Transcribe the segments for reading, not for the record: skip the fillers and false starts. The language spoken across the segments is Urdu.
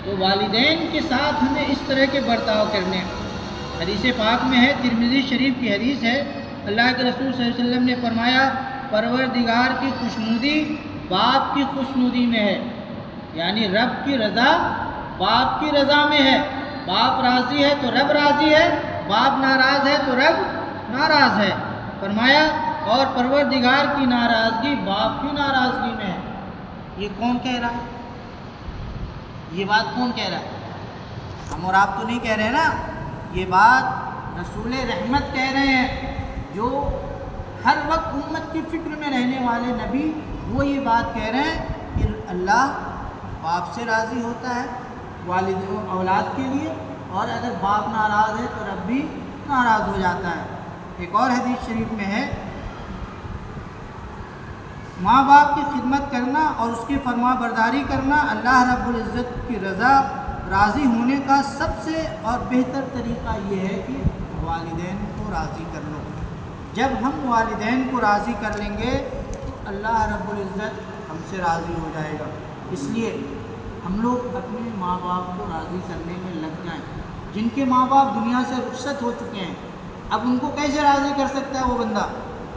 تو والدین کے ساتھ ہمیں اس طرح کے برتاؤ کرنے ہیں۔ حدیث پاک میں ہے، ترمذی شریف کی حدیث ہے، اللہ کے رسول صلی اللہ علیہ وسلم نے فرمایا پروردگار کی خوشنودی باپ کی خوشنودی میں ہے، یعنی رب کی رضا باپ کی رضا میں ہے۔ باپ راضی ہے تو رب راضی ہے، باپ ناراض ہے تو رب ناراض ہے۔ فرمایا اور پروردگار کی ناراضگی باپ کی ناراضگی میں ہے۔ یہ کون کہہ رہا ہے؟ یہ بات کون کہہ رہا ہے؟ ہم اور آپ تو نہیں کہہ رہے نا، یہ بات رسول رحمت کہہ رہے ہیں، جو ہر وقت امت کی فکر میں رہنے والے نبی، وہ یہ بات کہہ رہے ہیں کہ اللہ باپ سے راضی ہوتا ہے والد و اولاد کے لیے، اور اگر باپ ناراض ہے تو رب بھی ناراض ہو جاتا ہے۔ ایک اور حدیث شریف میں ہے، ماں باپ کی خدمت کرنا اور اس کی فرما برداری کرنا اللہ رب العزت کی رضا راضی ہونے کا سب سے اور بہتر طریقہ یہ ہے کہ والدین کو راضی کر لو۔ جب ہم والدین کو راضی کر لیں گے تو اللہ رب العزت ہم سے راضی ہو جائے گا۔ اس لیے ہم لوگ اپنے ماں باپ کو راضی کرنے میں لگ جائیں۔ جن کے ماں باپ دنیا سے رخصت ہو چکے ہیں، اب ان کو کیسے راضی کر سکتا ہے وہ بندہ؟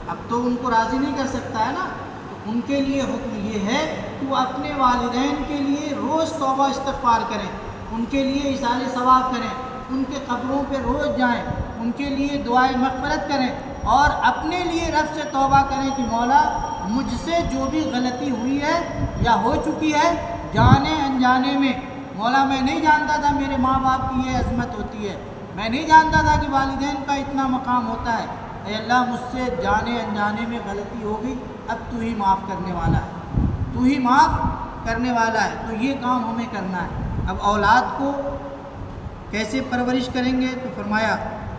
اب تو ان کو راضی نہیں کر سکتا ہے نا۔ تو ان کے لیے حکم یہ ہے کہ وہ اپنے والدین کے لیے روز توبہ استغفار کریں، ان کے لیے ایصال ثواب کریں، ان کے قبروں پہ روز جائیں، ان کے لیے دعائے مغفرت کریں، اور اپنے لیے رب سے توبہ کریں کہ مولا مجھ سے جو بھی غلطی ہوئی ہے یا ہو چکی ہے جانے انجانے میں، مولا میں نہیں جانتا تھا میرے ماں باپ کی یہ عظمت ہوتی ہے، میں نہیں جانتا تھا کہ والدین کا اتنا مقام ہوتا ہے، اے اللہ مجھ سے جانے انجانے میں غلطی ہوگی، اب تو ہی معاف کرنے والا ہے، تو ہی معاف کرنے والا ہے۔ تو یہ کام ہمیں کرنا ہے۔ اب اولاد کو کیسے پرورش کریں گے؟ تو فرمایا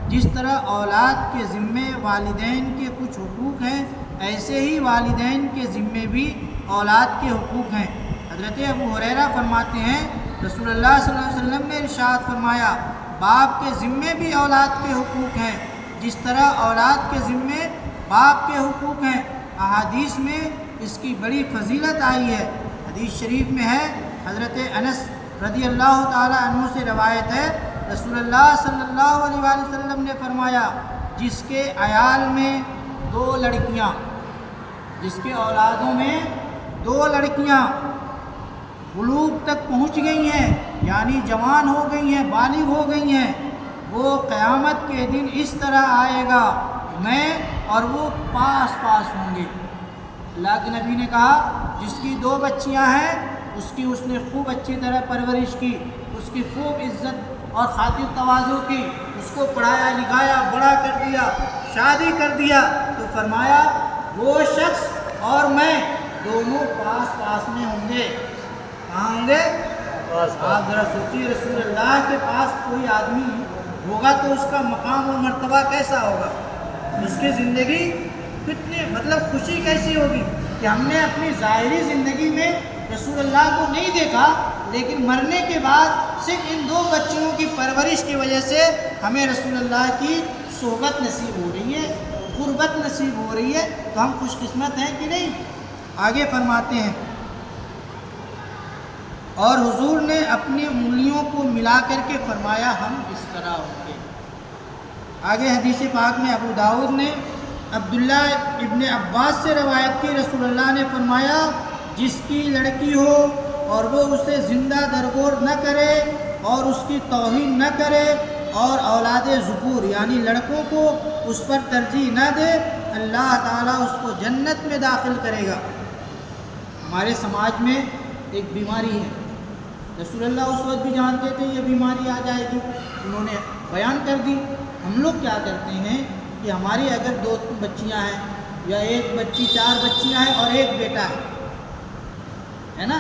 جس طرح اولاد کے ذمے والدین کے کچھ حقوق ہیں، ایسے ہی والدین کے ذمے بھی اولاد کے حقوق ہیں۔ حضرت ابو ہریرہ فرماتے ہیں رسول اللہ صلی اللہ علیہ وسلم نے ارشاد فرمایا باپ کے ذمے بھی اولاد کے حقوق ہیں، جس طرح اولاد کے ذمے باپ کے حقوق ہیں۔ احادیث میں اس کی بڑی فضیلت آئی ہے۔ حدیث شریف میں ہے، حضرت انس رضی اللہ تعالی عنہ سے روایت ہے، رسول اللہ صلی اللہ علیہ وآلہ وسلم نے فرمایا جس کے عیال میں 2 لڑکیاں، جس کے اولادوں میں 2 لڑکیاں بلوغ تک پہنچ گئی ہیں، یعنی جوان ہو گئی ہیں، بالغ ہو گئی ہیں، وہ قیامت کے دن اس طرح آئے گا میں اور وہ پاس پاس ہوں گے۔ اللہ کے نبی نے کہا جس کی 2 بچیاں ہیں اس نے خوب اچھی طرح پرورش کی، اس کی خوب عزت اور خاطر تواضع کی، اس کو پڑھایا لکھایا، بڑا کر دیا، شادی کر دیا، تو فرمایا وہ شخص اور میں دونوں پاس پاس میں ہوں گے۔ کہاں ہوں گے؟ آپ ذرا سوچیے، رسول اللہ کے پاس کوئی آدمی ہوگا تو اس کا مقام اور مرتبہ کیسا ہوگا؟ اس کی زندگی کتنی خوشی کیسی ہوگی کہ ہم نے اپنی ظاہری زندگی میں رسول اللہ کو نہیں دیکھا، لیکن مرنے کے بعد صرف ان 2 بچیوں کی پرورش کی وجہ سے ہمیں رسول اللہ کی صحبت نصیب ہو رہی ہے، قربت نصیب ہو رہی ہے، تو ہم خوش قسمت ہیں کہ نہیں؟ آگے فرماتے ہیں اور حضور نے اپنی انگلیوں کو ملا کر کے فرمایا ہم اس طرح ہوں گے۔ آگے حدیث پاک میں ابو داؤد نے عبداللہ ابن عباس سے روایت کی، رسول اللہ نے فرمایا جس کی لڑکی ہو اور وہ اسے زندہ درگور نہ کرے اور اس کی توہین نہ کرے اور اولاد ذکور یعنی لڑکوں کو اس پر ترجیح نہ دے، اللہ تعالیٰ اس کو جنت میں داخل کرے گا۔ ہمارے سماج میں ایک بیماری ہے، رسول اللہ اس وقت بھی جانتے تھے یہ بیماری آ جائے گی، انہوں نے بیان کر دی۔ ہم لوگ کیا کرتے ہیں کہ ہماری اگر 2 بچیاں ہیں یا 1 بچی 4 بچیاں ہیں اور 1 بیٹا ہے نا،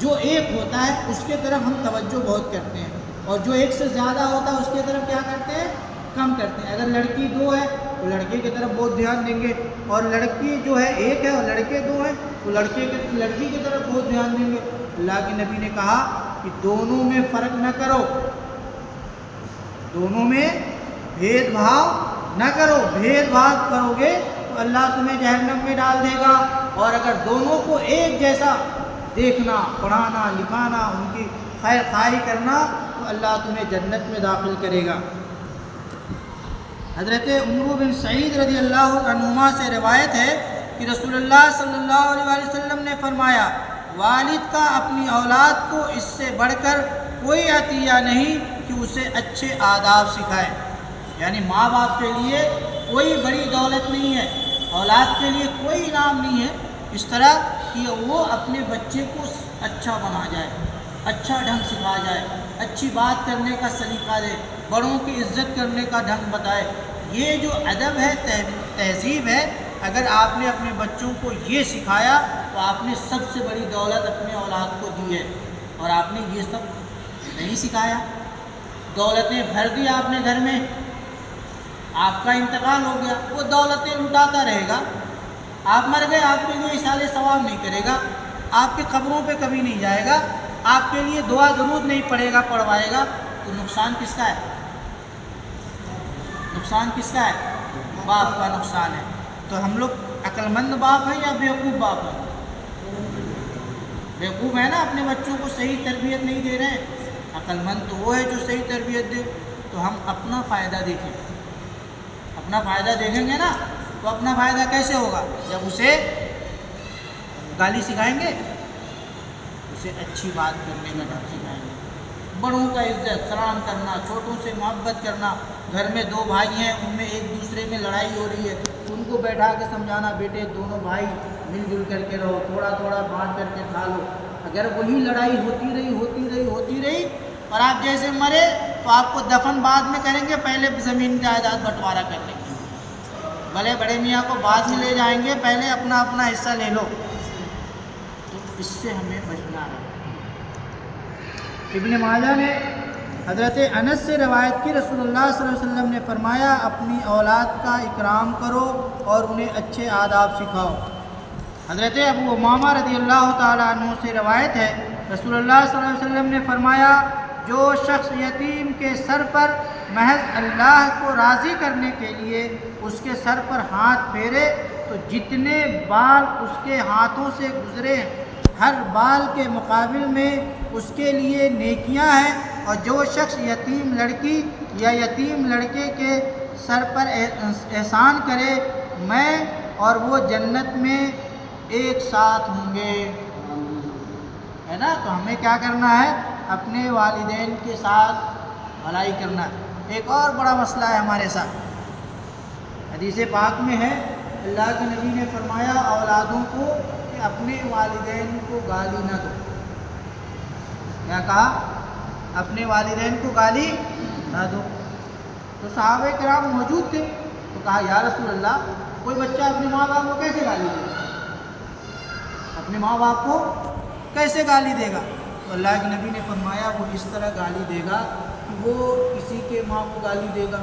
جو 1 ہوتا ہے اس کے طرف ہم توجہ بہت کرتے ہیں، اور جو 1 سے زیادہ ہوتا ہے اس کے طرف کیا کرتے ہیں؟ کم کرتے ہیں۔ اگر لڑکی 2 ہے تو لڑکے کی طرف بہت دھیان دیں گے، اور لڑکی جو ہے 1 ہے اور لڑکے 2 ہیں تو لڑکی کی طرف بہت دھیان دیں گے۔ اللہ کے نبی نے کہا کہ دونوں میں فرق نہ کرو، دونوں میں بھید بھاؤ نہ کرو، بھید بھاؤ کرو گے تو اللہ تمہیں جہنم میں ڈال دے گا، اور اگر دونوں کو ایک جیسا دیکھنا، پڑھانا لکھانا، ان کی خیر خواہی کرنا تو اللہ تمہیں جنت میں داخل کرے گا۔ حضرت عمرو بن سعید رضی اللہ عنہما سے روایت ہے کہ رسول اللہ صلی اللہ علیہ وسلم نے فرمایا، والد کا اپنی اولاد کو اس سے بڑھ کر کوئی عطیہ نہیں کہ اسے اچھے آداب سکھائے۔ یعنی ماں باپ کے لیے کوئی بڑی دولت نہیں ہے، اولاد کے لیے کوئی انعام نہیں ہے اس طرح کہ وہ اپنے بچے کو اچھا بنا جائے، اچھا ڈھنگ سکھا جائے، اچھی بات کرنے کا سلیقہ دے، بڑوں کی عزت کرنے کا ڈھنگ بتائے۔ یہ جو ادب ہے، تہذیب ہے، اگر آپ نے اپنے بچوں کو یہ سکھایا تو آپ نے سب سے بڑی دولت اپنے اولاد کو دی ہے۔ اور آپ نے یہ سب نہیں سکھایا، دولتیں بھر دی آپ نے گھر میں، آپ کا انتقال ہو گیا، وہ دولتیں لٹاتا رہے گا، آپ مر گئے، آپ کے لیے ایصال ثواب نہیں کرے گا، آپ کے قبروں پہ کبھی نہیں جائے گا، آپ کے لیے دعا درود نہیں پڑھے گا، پڑھوائے گا، تو نقصان کس کا ہے؟ نقصان کس کا ہے؟ باپ کا نقصان ہے۔ تو ہم لوگ عقل مند باپ ہیں یا بیوقوف باپ ہیں؟ بیوقوف ہے نا، اپنے بچوں کو صحیح تربیت نہیں دے رہے ہیں۔ عقل مند تو وہ ہے جو صحیح تربیت دے۔ تو ہم اپنا فائدہ دیکھیں، اپنا فائدہ دیکھیں گے نا، تو اپنا فائدہ کیسے ہوگا؟ جب اسے گالی سکھائیں گے، اسے اچھی بات کرنے کا ڈھنگ سکھائیں گے، بڑوں کا عزت سلام کرنا، چھوٹوں سے محبت کرنا۔ گھر میں دو بھائی ہیں، ان میں ایک دوسرے میں لڑائی ہو رہی ہے، ان کو بیٹھا کے سمجھانا، بیٹے دونوں بھائی مل جل کر کے رہو، تھوڑا تھوڑا بانٹ کر کے کھا لو۔ اگر وہی لڑائی ہوتی رہی اور آپ جیسے مرے تو آپ کو دفن بعد میں کریں گے، پہلے زمین جائیداد بٹوارا کر لیں گے، بھلے بڑے میاں کو بعد میں لے جائیں گے، پہلے اپنا اپنا حصہ لے لو۔ تو اس سے ہمیں بچنا ہے۔ ابن ماجہ نے حضرت انس سے روایت کی، رسول اللہ صلی اللہ علیہ وسلم نے فرمایا، اپنی اولاد کا اکرام کرو اور انہیں اچھے آداب سکھاؤ۔ حضرت ابو امامہ رضی اللہ تعالیٰ عنہ سے روایت ہے، رسول اللہ صلی اللہ علیہ وسلم نے فرمایا، جو شخص یتیم کے سر پر محض اللہ کو راضی کرنے کے لیے اس کے سر پر ہاتھ پھیرے تو جتنے بال اس کے ہاتھوں سے گزرے ہر بال کے مقابل میں اس کے لیے نیکیاں ہیں، اور جو شخص یتیم لڑکی یا یتیم لڑکے کے سر پر احسان کرے، میں اور وہ جنت میں ایک ساتھ ہوں گے، ہے نا۔ تو ہمیں کیا کرنا ہے؟ اپنے والدین کے ساتھ بھلائی کرنا۔ ایک اور بڑا مسئلہ ہے ہمارے ساتھ، حدیث پاک میں ہے، اللہ کے نبی نے فرمایا اولادوں کو کہ اپنے والدین کو گالی نہ دو۔ کیا کہا؟ اپنے والدین کو گالی نہ دو۔ تو صحابہ کرام موجود تھے، تو کہا یا رسول اللہ، کوئی بچہ اپنے ماں باپ کو کیسے گالی دے گا؟ اپنے ماں باپ کو کیسے گالی دے گا؟ تو اللہ کے نبی نے فرمایا وہ اس طرح گالی دے گا کہ وہ کسی کے ماں کو گالی دے گا،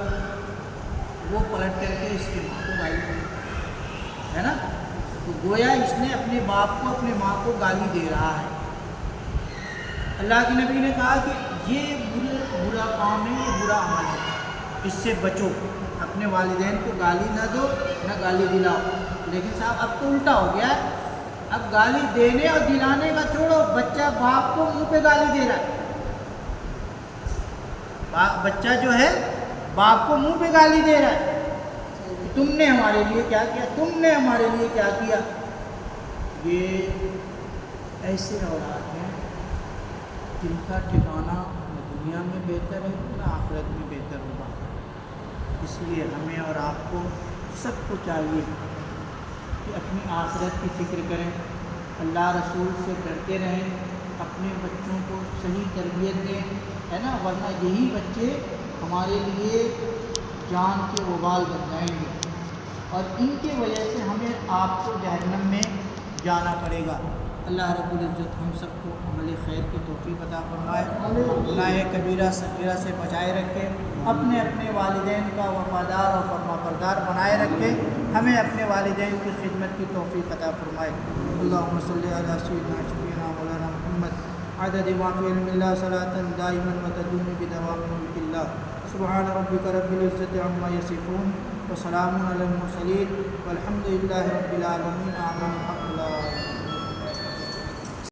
وہ پلٹ کر کے اس کے ماں کو گالی دے گا، ہے نا۔ تو گویا اس نے اپنے باپ کو، اپنے ماں کو گالی دے رہا ہے۔ اللہ کے نبی نے کہا کہ یہ برا کام ہے، یہ برا عمل ہے، اس سے بچو، اپنے والدین کو گالی نہ دو، نہ گالی دلاؤ۔ لیکن صاحب اب تو الٹا ہو گیا ہے، اب گالی دینے اور دلانے کا چھوڑو، بچہ باپ کو منہ پہ گالی دے رہا ہے۔ بچہ جو ہے باپ کو منہ پہ گالی دے رہا ہے، تم نے ہمارے لیے کیا کیا، تم نے ہمارے لیے کیا کیا۔ یہ ایسے اولاد ہیں جن کا ٹھکانہ نہ دنیا میں بہتر ہے نہ آخرت میں بہتر ہوگا۔ اس لیے ہمیں اور آپ کو سب کو چاہیے کہ اپنی آخرت کی فکر کریں، اللہ رسول سے ڈرتے رہیں، اپنے بچوں کو صحیح تربیت دیں، ہے نا، ورنہ یہی بچے ہمارے لیے جان کے وبال بن جائیں گے، اور ان کی وجہ سے ہمیں آپ کو جہنم میں جانا پڑے گا۔ اللہ رب العزت ہم سب کو عمل خیر کی توفیق عطا فرمائے، گناہ کبیرہ صغیرہ سے بچائے رکھے، اپنے اپنے والدین کا وفادار اور فرما بردار بنائے رکھے، ہمیں اپنے والدین کی خدمت کی توفیق عطا فرمائے۔ اللہم صلی علی سیدنا شفیعنا مولانا محمد عدد ما فی علم اللہ صلاۃ دائما وتدوم بدوام ملک اللہ۔ سبحان ربک رب العزت عما یصفون وسلام علی المرسلین والحمد للہ رب العالمین۔ آمین۔